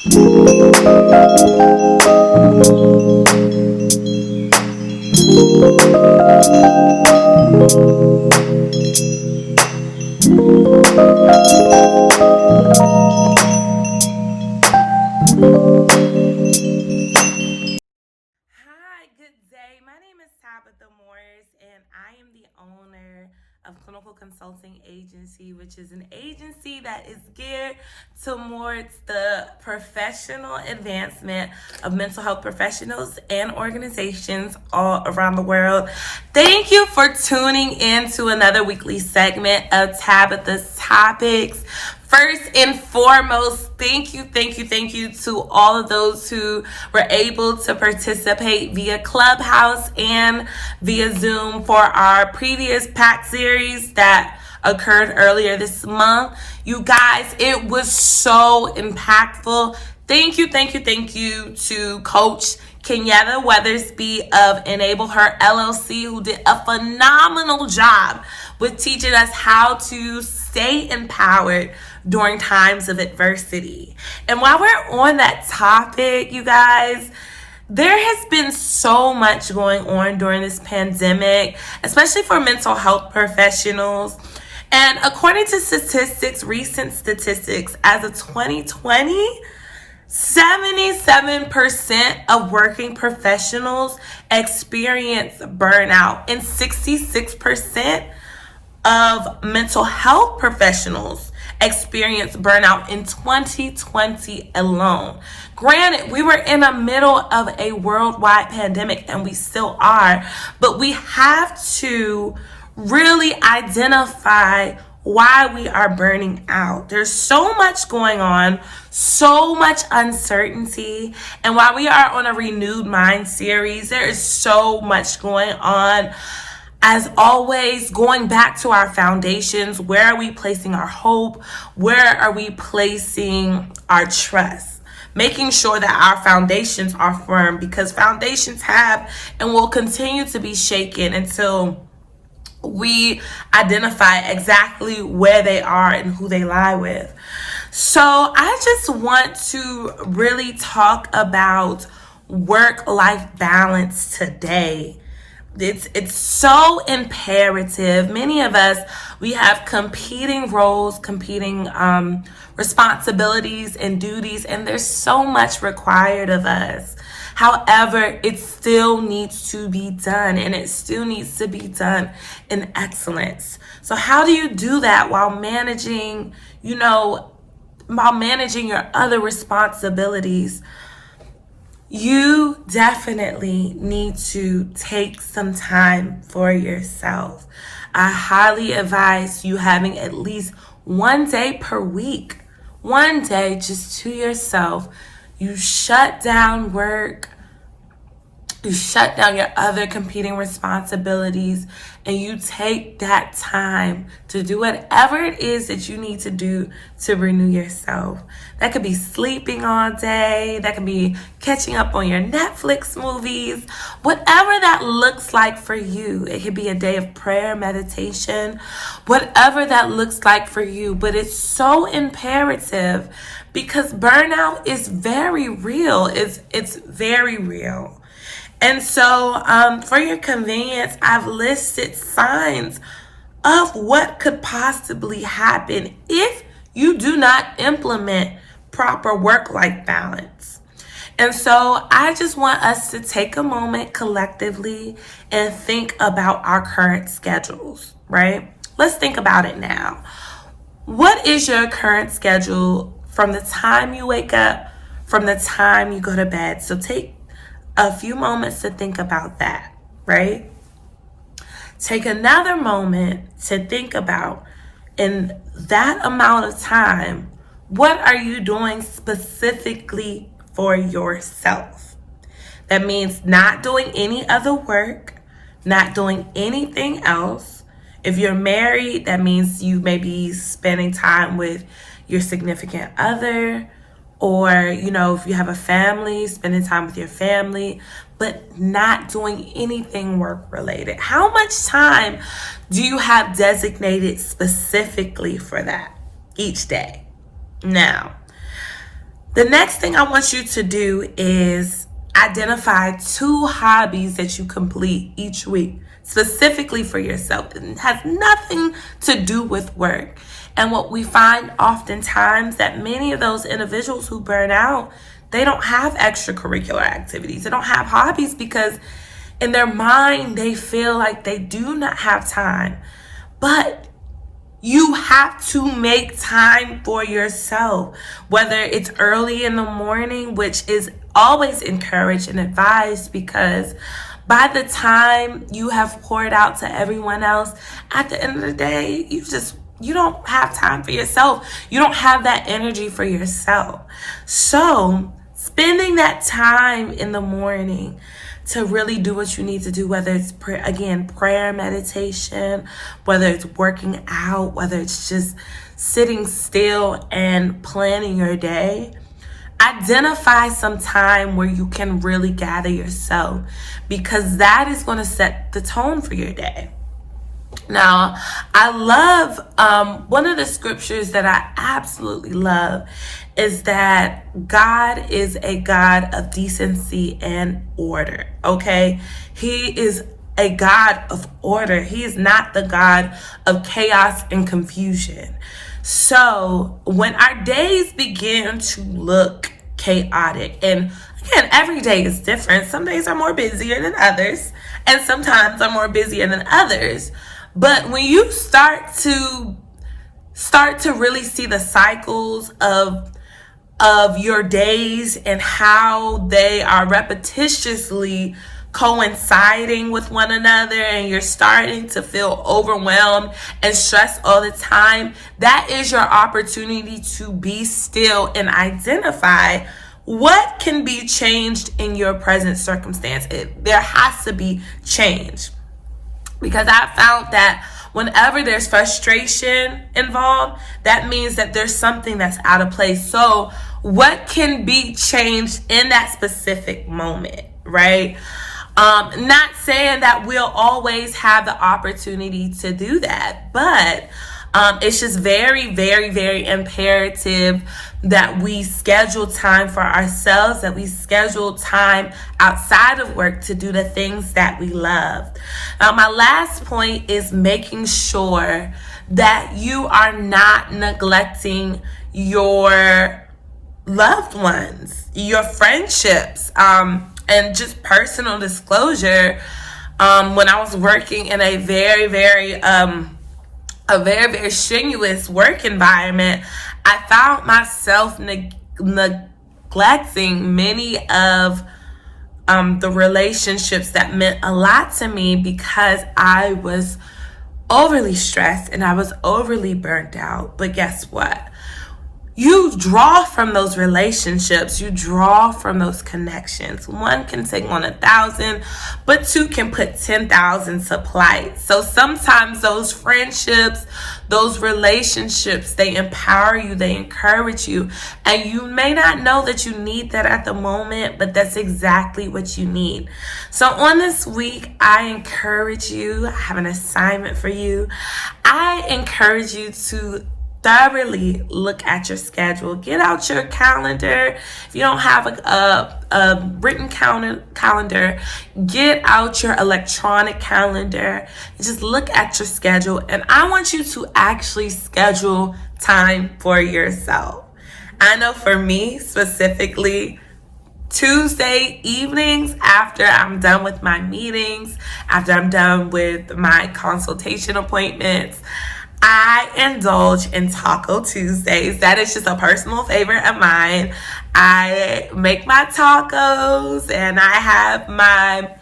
Hi, good day. My name is Tabitha, and I am the owner of Clinical Consulting Agency, which is an agency that is geared towards the professional advancement of mental health professionals and organizations all around the world. Thank you for tuning in to another weekly segment of Tabitha's Topics. First and foremost, thank you to all of those who were able to participate via Clubhouse and via Zoom for our previous pack series that occurred earlier this month. You guys, it was so impactful. Thank you to Coach Kenyatta Weathersby of Enable Her LLC, who did a phenomenal job with teaching us how to stay empowered during times of adversity. And while we're on that topic, you guys, there has been so much going on during this pandemic, especially for mental health professionals. And according to recent statistics, as of 2020, 77% of working professionals experience burnout, and 66% of mental health professionals experience burnout in 2020 alone. Granted, we were in the middle of a worldwide pandemic, and we still are, but we have to really identify why we are burning out. There's so much going on, so much uncertainty, and while we are on a renewed mind series, there is so much going on. As always, going back to our foundations, where are we placing our hope? Where are we placing our trust? Making sure that our foundations are firm, because foundations have and will continue to be shaken until we identify exactly where they are and who they lie with. So I just want to really talk about work-life balance today. It's so imperative. Many of us, we have competing roles, competing responsibilities and duties, and there's so much required of us. However, it still needs to be done, and it still needs to be done in excellence. So how do you do that while managing, your other responsibilities? You definitely need to take some time for yourself. I highly advise you having at least one day per week, one day just to yourself. You shut down work, you shut down your other competing responsibilities, and you take that time to do whatever it is that you need to do to renew yourself. That could be sleeping all day, that could be catching up on your Netflix movies, whatever that looks like for you. It could be a day of prayer, meditation, whatever that looks like for you. But it's so imperative, because burnout is very real. It's very real. And so, for your convenience, I've listed signs of what could possibly happen if you do not implement proper work-life balance. And so I just want us to take a moment collectively and think about our current schedules, right? Let's think about it now. What is your current schedule from the time you wake up, from the time you go to bed? So take a few moments to think about that, right? Take another moment to think about, in that amount of time, what are you doing specifically for yourself? That means not doing any other work, not doing anything else. If you're married, that means you may be spending time with your significant other, or, if you have a family, spending time with your family, but not doing anything work related. How much time do you have designated specifically for that each day? Now, The next thing I want you to do is identify 2 hobbies that you complete each week, specifically for yourself. It has nothing to do with work. And what we find oftentimes that many of those individuals who burn out, they don't have extracurricular activities. They don't have hobbies because in their mind, they feel like they do not have time. But you have to make time for yourself, whether it's early in the morning, which is always encouraged and advised, because by the time you have poured out to everyone else, at the end of the day, you don't have time for yourself. You don't have that energy for yourself. So spending that time in the morning to really do what you need to do, whether it's prayer, meditation, whether it's working out, whether it's just sitting still and planning your day. Identify some time where you can really gather yourself, because that is going to set the tone for your day. Now, I love, one of the scriptures that I absolutely love is that God is a God of decency and order, okay? He is a God of order. He is not the God of chaos and confusion. So when our days begin to look chaotic, and again, every day is different. Some days are more busier than others, and sometimes are more busier than others. But when you start to really see the cycles of your days and how they are repetitiously coinciding with one another, and you're starting to feel overwhelmed and stressed all the time, that is your opportunity to be still and identify what can be changed in your present circumstance. There has to be change. Because I found that whenever there's frustration involved, that means that there's something that's out of place. So what can be changed in that specific moment, right? Not saying that we'll always have the opportunity to do that, but it's just very, very, very imperative that we schedule time for ourselves, that we schedule time outside of work to do the things that we love. My last point is making sure that you are not neglecting your loved ones, your friendships, and just personal disclosure. When I was working in a very, very strenuous work environment, I found myself neglecting many of the relationships that meant a lot to me, because I was overly stressed and I was overly burnt out. But guess what? You draw from those relationships. You draw from those connections. One can take on 1,000, but 2 can put 10,000 to flight. So sometimes those friendships, those relationships, they empower you, they encourage you. And you may not know that you need that at the moment, but that's exactly what you need. So on this week, I encourage you, I have an assignment for you. I encourage you to thoroughly look at your schedule. Get out your calendar. If you don't have a written calendar, get out your electronic calendar. Just look at your schedule. And I want you to actually schedule time for yourself. I know for me specifically, Tuesday evenings, after I'm done with my meetings, after I'm done with my consultation appointments, I indulge in Taco Tuesdays. That is just a personal favorite of mine. I make my tacos and I have my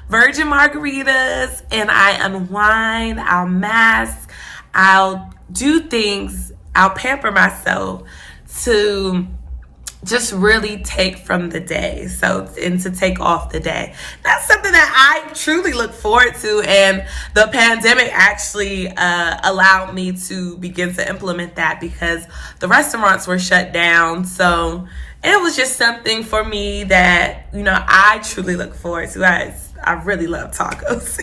virgin margaritas and I unwind, I'll mask, I'll do things, I'll pamper myself to just really take from the day. And to take off the day. That's something that I truly look forward to. And the pandemic actually allowed me to begin to implement that, because the restaurants were shut down. So it was just something for me that, I truly look forward to. I really love tacos.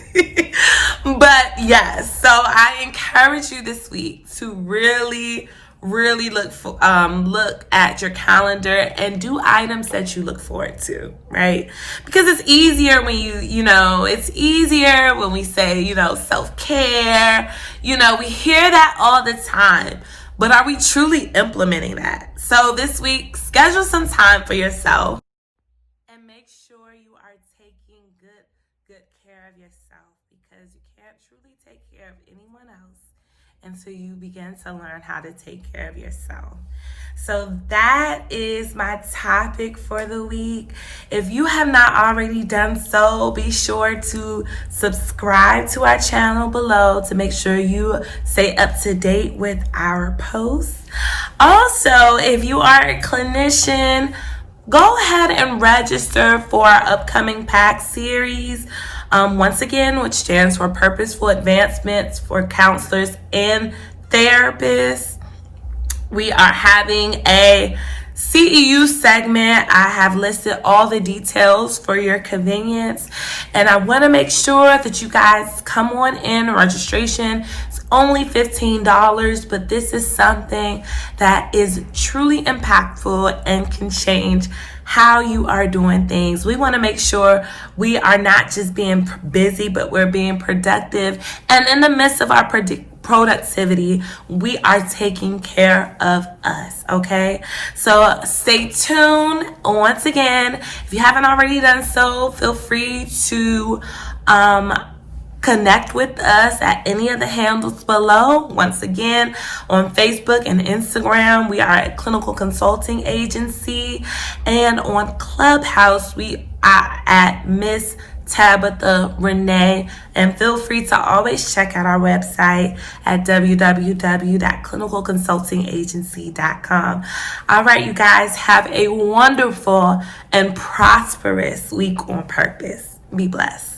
But yes, so I encourage you this week to really really look at your calendar and do items that you look forward to, right? Because it's easier when it's easier when we say, self-care. We hear that all the time, but are we truly implementing that? So this week, schedule some time for yourself and make sure you are taking good care of yourself, because you can't truly take care of anyone else until you begin to learn how to take care of yourself. So that is my topic for the week. If you have not already done so, be sure to subscribe to our channel below to make sure you stay up to date with our posts. Also, if you are a clinician, go ahead and register for our upcoming PAC series. Once again, which stands for Purposeful Advancements for Counselors and Therapists. We are having a CEU segment. I have listed all the details for your convenience, and I want to make sure that you guys come on in. Registration is only $15, but this is something that is truly impactful and can change how you are doing things. We want to make sure we are not just being busy, but we're being productive. And in the midst of our productivity, we are taking care of us, okay? So stay tuned. Once again, if you haven't already done so, feel free to connect with us at any of the handles below. Once again, on Facebook and Instagram, we are a clinical consulting agency, and on Clubhouse, we are at MsTabithaRenee. And feel free to always check out our website at www.clinicalconsultingagency.com. All right, you guys, have a wonderful and prosperous week on purpose. Be blessed.